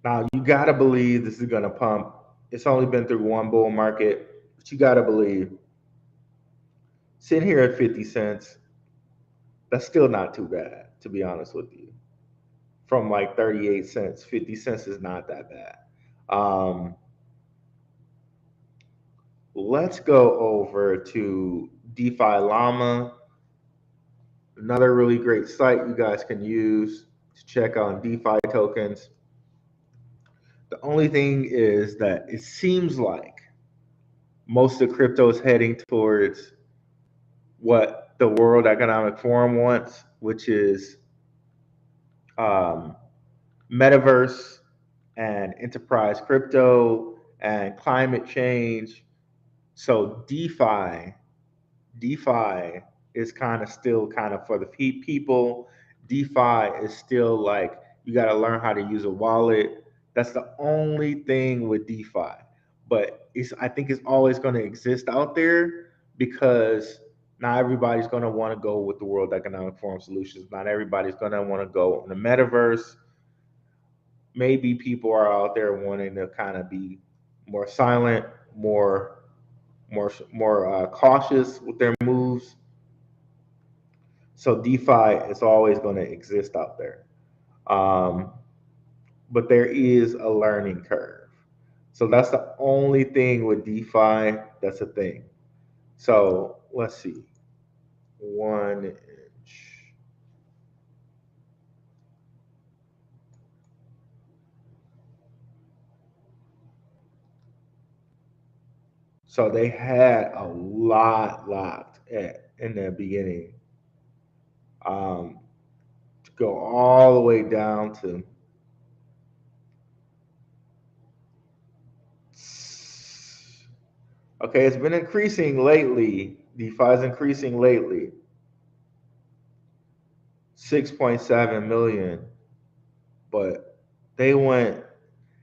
Now you gotta believe this is gonna pump. It's only been through one bull market, but you gotta believe. Sitting here at 50 cents, that's still not too bad, to be honest with you. From like 38 cents, 50 cents is not that bad. Um, let's go over to DeFi Llama, another really great site you guys can use to check on DeFi tokens. The only thing is that it seems like most of crypto is heading towards what the World Economic Forum wants, which is um, metaverse and enterprise crypto and climate change. So DeFi is kind of still kind of for the people. DeFi is still like you got to learn how to use a wallet. That's the only thing with DeFi. But I think it's always going to exist out there because not everybody's going to want to go with the World Economic Forum solutions. Not everybody's going to want to go in the metaverse. Maybe people are out there wanting to kind of be more silent, more cautious with their moves. So DeFi is always going to exist out there, but there is a learning curve. So that's the only thing with DeFi that's a thing. So let's see. 1 inch. So they had a lot locked in the beginning. Um, to go all the way down to okay, it's been increasing lately. DeFi is increasing lately. 6.7 million. But they went,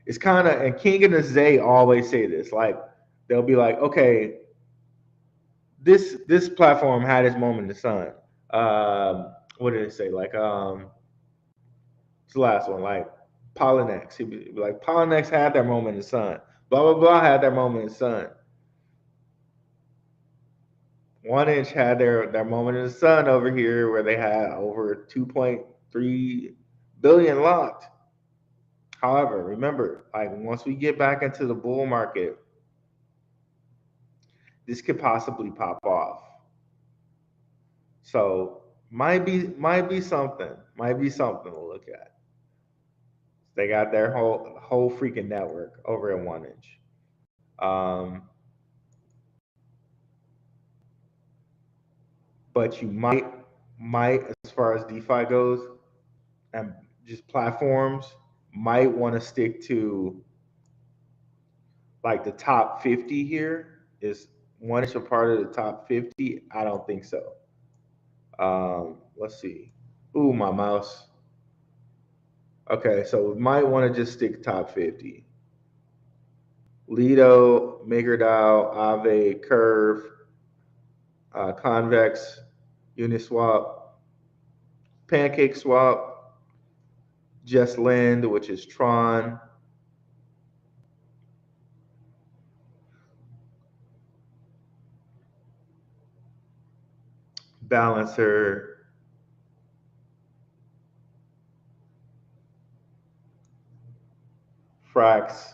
it's kind of, and King and the Zay always say this, like, they'll be like, okay, this platform had its moment in the sun. What did it say? Like, it's the last one, like Polynex. He'd be like, Polynex had their moment in the sun. Blah, blah, blah had their moment in the sun. 1 inch had their moment in the sun over here where they had over 2.3 billion locked. However, remember, like once we get back into the bull market, this could possibly pop off. So might be something to look at. They got their whole freaking network over at 1 inch. Um, but you might as far as DeFi goes and just platforms might want to stick to like the top 50 here. Is 1 inch a part of the top 50? I don't think so. Let's see. Ooh, my mouse. Okay, so we might want to just stick top 50. Lido, MakerDAO, Aave, Curve, Convex, Uniswap, PancakeSwap, JustLend, which is Tron, Balancer, Frax.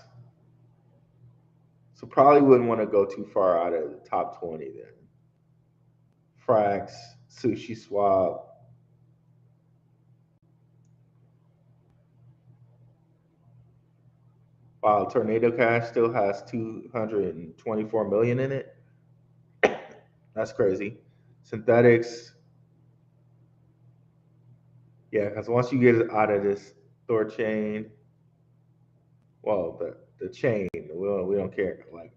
So probably wouldn't want to go too far out of the top 20 then. Frax, Sushi Swap. While Tornado Cash still has 224 million in it. That's crazy. Synthetics, yeah, because once you get out of this Thor chain, well, the chain, we don't care like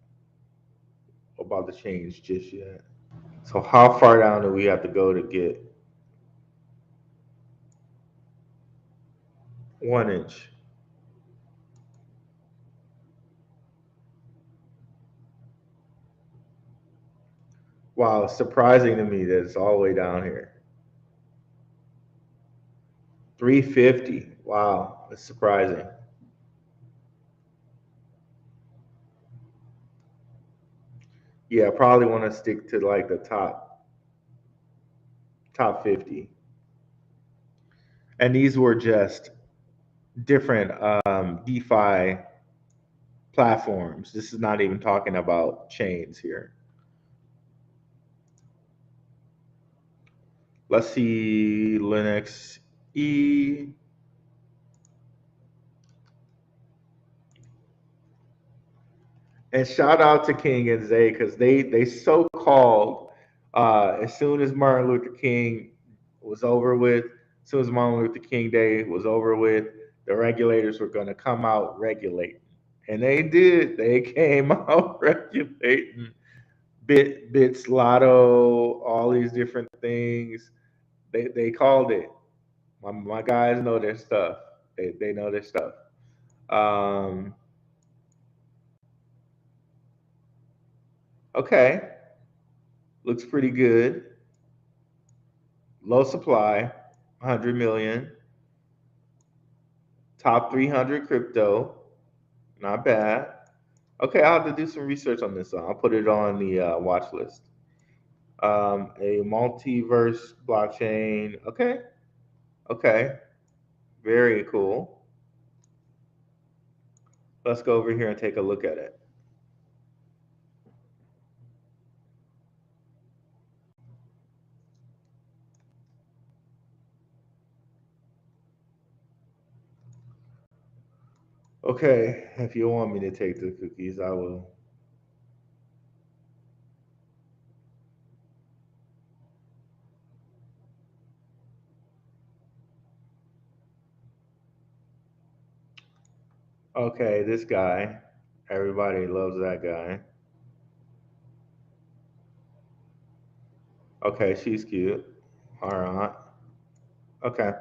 about the chains just yet. So how far down do we have to go to get 1 inch? Wow, it's surprising to me that it's all the way down here. 350. Wow, it's surprising. Yeah, I probably want to stick to like the top 50. And these were just different DeFi platforms. This is not even talking about chains here. Let's see Linux E. And shout out to King and Zay because they so called as soon as Martin Luther King was over with, as soon as Martin Luther King Day was over with, the regulators were going to come out regulating, and they did. They came out regulating bits, lotto, all these different things. They called it. My guys know their stuff. They know their stuff. Um, okay, looks pretty good. Low supply, 100 million. Top 300 crypto, not bad. Okay, I'll have to do some research on this. I'll put it on the watch list. A multiverse blockchain. Okay, okay, very cool. Let's go over here and take a look at it. Okay, if you want me to take the cookies, I will. Okay, this guy. Everybody loves that guy. Okay, she's cute. All right. Okay.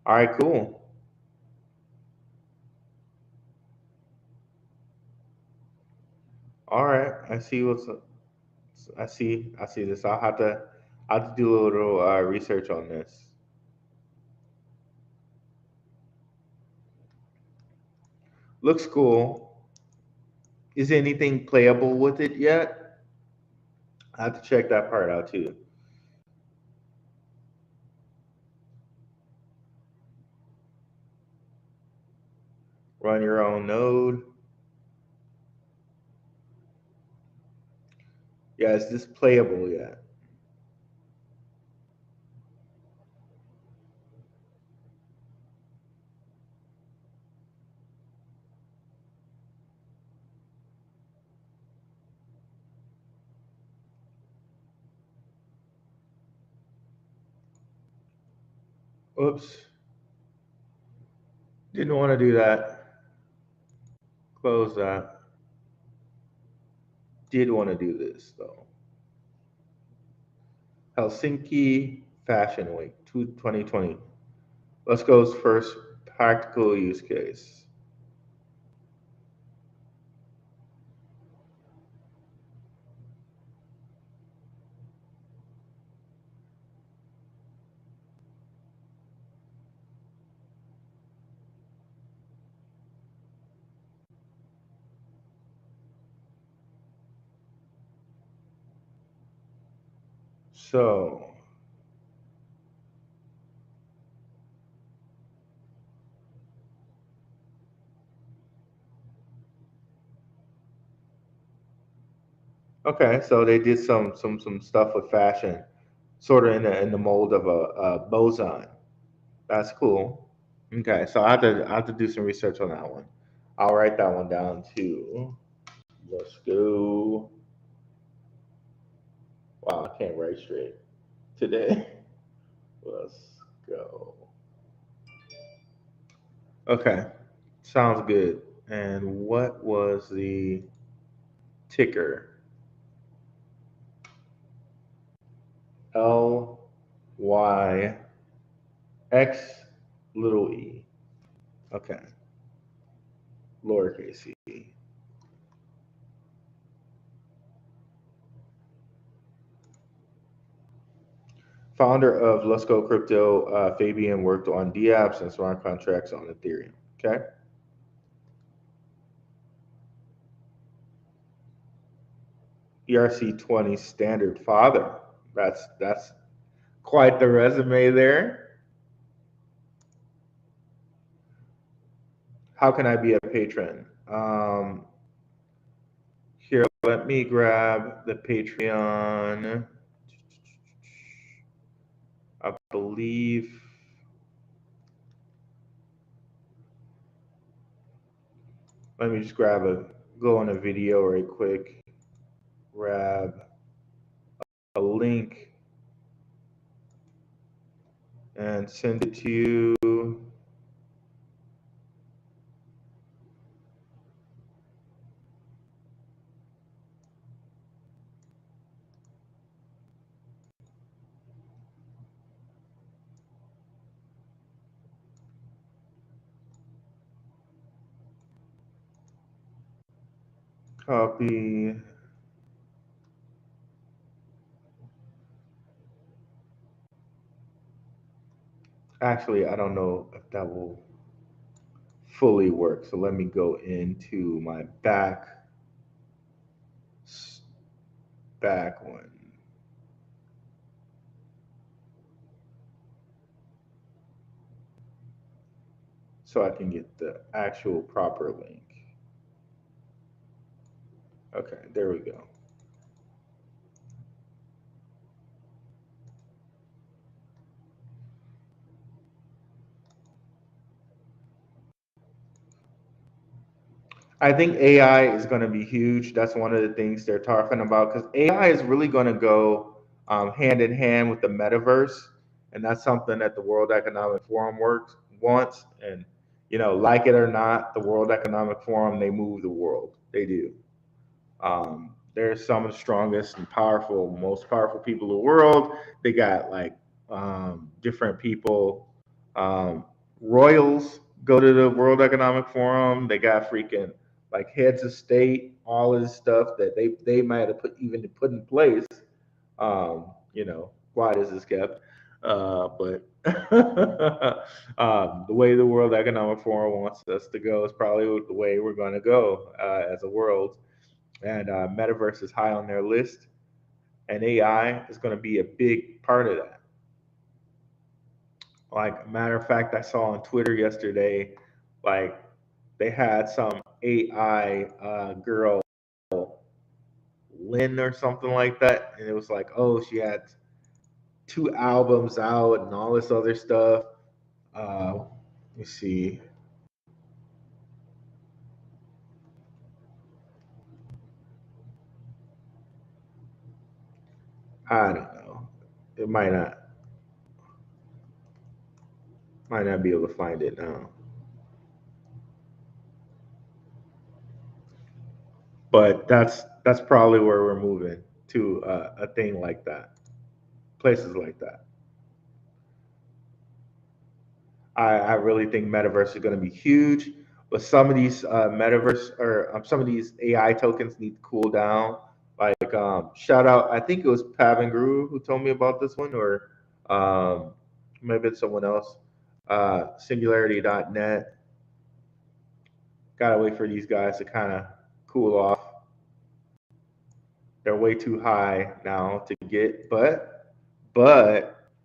All right, cool. All right. I see this. I'll have to do a little research on this. Looks cool. Is anything playable with it yet? I have to check that part out too. Run your own node. Yeah, is this playable yet? Oops. Didn't want to do that. Close that. Did want to do this though. Helsinki Fashion Week 2020. Let's go first practical use case. So, okay, so they did some stuff with fashion, sort of in the mold of a boson. That's cool. Okay, so I have to do some research on that one. I'll write that one down too. Let's go. Wow, I can't write straight today. Let's go. Okay, sounds good. And what was the ticker? LYX little e. Okay, lowercase e. Founder of Let's Go Crypto, Fabian worked on DApps and smart contracts on Ethereum. Okay. ERC20 standard father. That's quite the resume there. How can I be a patron? Here, let me grab the Patreon. I believe. Let me just go on a video right quick. Grab a link and send it to you. Copy. Actually, I don't know if that will fully work. So let me go into my back one so I can get the actual proper link. Okay, there we go. I think AI is going to be huge. That's one of the things they're talking about because AI is really going to go hand in hand with the metaverse, and that's something that the World Economic Forum wants. And like it or not, the World Economic Forum, they move the world. They do. They're some of the strongest and most powerful people in the world. They got like different people. Um, Royals go to the World Economic Forum. They got freaking like heads of state, all of this stuff that they might have put in place. Why this is kept. But the way the World Economic Forum wants us to go is probably the way we're going to go as a world. And metaverse is high on their list, and AI is going to be a big part of that. Like, matter of fact, I saw on Twitter yesterday, like they had some AI girl, Lynn or something like that, and it was like, oh, she had 2 albums out and all this other stuff. Let me see. I don't know. It might not be able to find it now. But that's probably where we're moving to a thing like that, places like that. I really think metaverse is going to be huge, but some of these metaverse or some of these AI tokens need to cool down. Like shout out, I think it was Pavanguru who told me about this one, or maybe it's someone else. Singularity.net. Gotta wait for these guys to kind of cool off. They're way too high now to get, but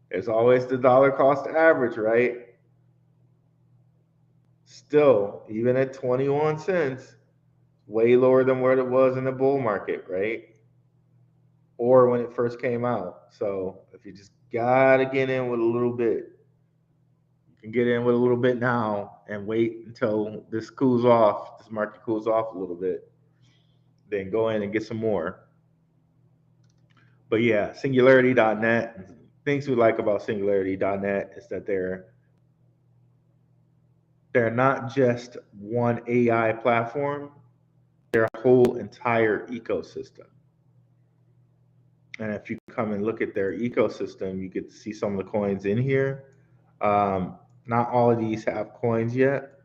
there's always the dollar cost average, right? Still, even at 21 cents, way lower than what it was in the bull market, right? Or when it first came out. So if you just gotta get in with a little bit, you can get in with a little bit now and wait until this market cools off a little bit, then go in and get some more. But yeah, singularity.net, things we like about singularity.net is that they're not just one AI platform, they're a whole entire ecosystem. And if you come and look at their ecosystem, you get to see some of the coins in here. Not all of these have coins yet,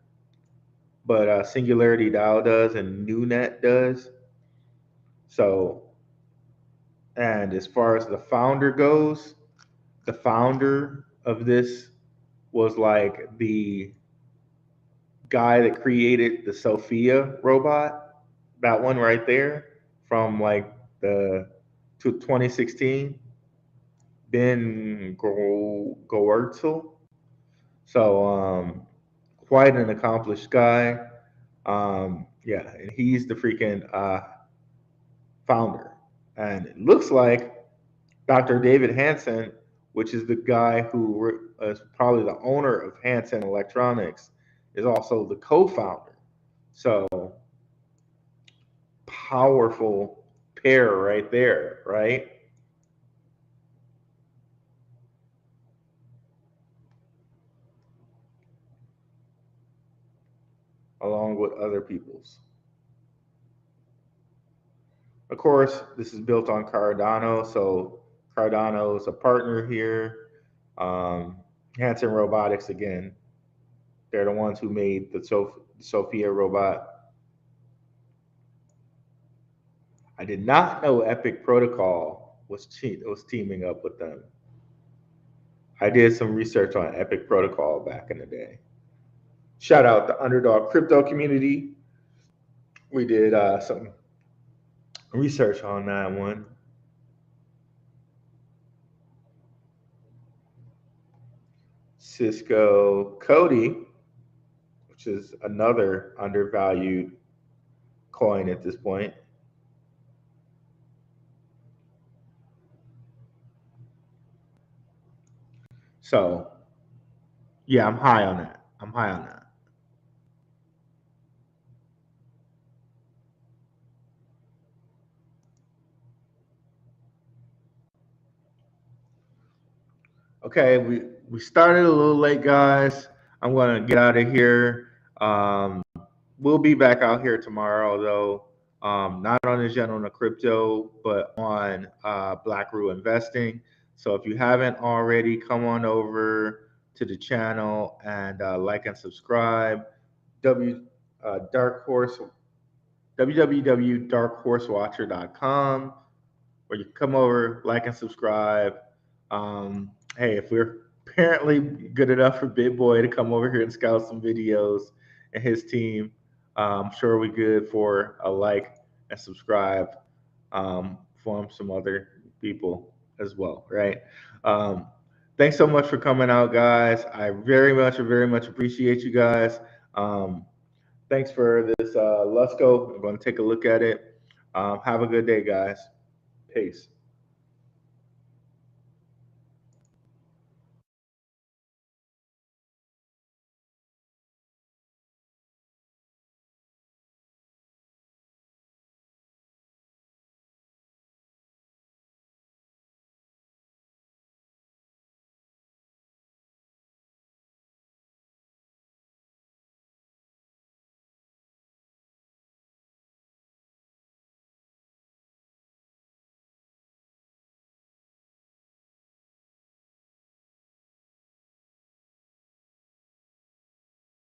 but Singularity DAO does and NewNet does. So, and as far as the founder goes, the founder of this was like the guy that created the Sophia robot, that one right there from like the 2016, Ben Goertzel. So quite an accomplished guy. Yeah, and he's the freaking founder. And it looks like Dr. David Hansen, which is the guy who is probably the owner of Hansen Electronics, is also the co-founder. So powerful pair right there, right? Along with other people's. Of course, this is built on Cardano, so Cardano is a partner here. Hanson Robotics, again, they're the ones who made the Sophia robot. I did not know Epic Protocol was teaming up with them. I did some research on Epic Protocol back in the day. Shout out the Underdog crypto community. We did some research on that one. Cisco Cody, which is another undervalued coin at this point. So yeah, I'm high on that. I'm high on that. Okay, we started a little late, guys. I'm gonna get out of here. Um, we'll be back out here tomorrow, though. Not on the Gen on the crypto, but on Blackrue investing. So if you haven't already, come on over to the channel and like and subscribe. W Dark Horse www.darkhorsewatcher.com, where you come over, like and subscribe. Hey, if we're apparently good enough for Big Boy to come over here and scout some videos and his team, I'm sure we're good for a like and subscribe from some other people as well, right? Um, thanks so much for coming out, guys. I very much appreciate you guys. Um, thanks for this. Let's go. I'm going to take a look at it. Have a good day, guys. Peace.